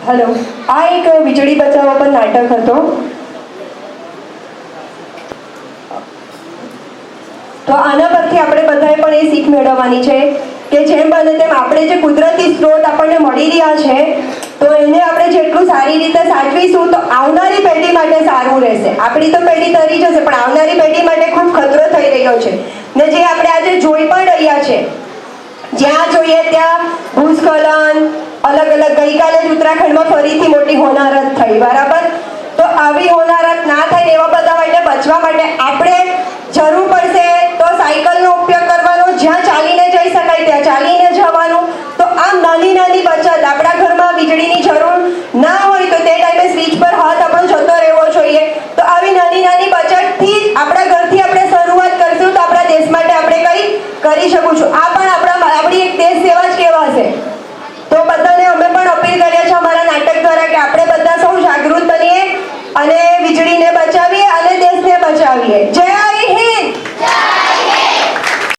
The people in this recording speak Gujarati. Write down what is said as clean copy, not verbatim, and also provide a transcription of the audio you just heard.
हेलो आ एक વીજળી બચાવો પર નાટક હતો। તો આના પરથી આપણે બધાએ પણ એ શીખ મેળવવાની છે કે જેમ બને તેમ આપણે જે કુદરતી સ્ત્રોત આપણને મળી રહ્યા છે તો એને આપણે જેટલું સારી રીતે સાચવીશું તો આવનારી પેઢી માટે સારું રહેશે। આપણી તો પેઢી તરી જશે પણ આવનારી પેઢી માટે ખૂબ ખતરો થઈ રહ્યો છે ને જે આપણે આજે જોઈ પણ રહ્યા છે જ્યાં જોઈએ ત્યાં ભૂસ્ખલન अलग अलग गई काले उत्तराखंड में फरीथी मोटी होनारत थई बराबर। तो आवी होनारत ना थाय एवा बधा माटे बचवा माटे आपणे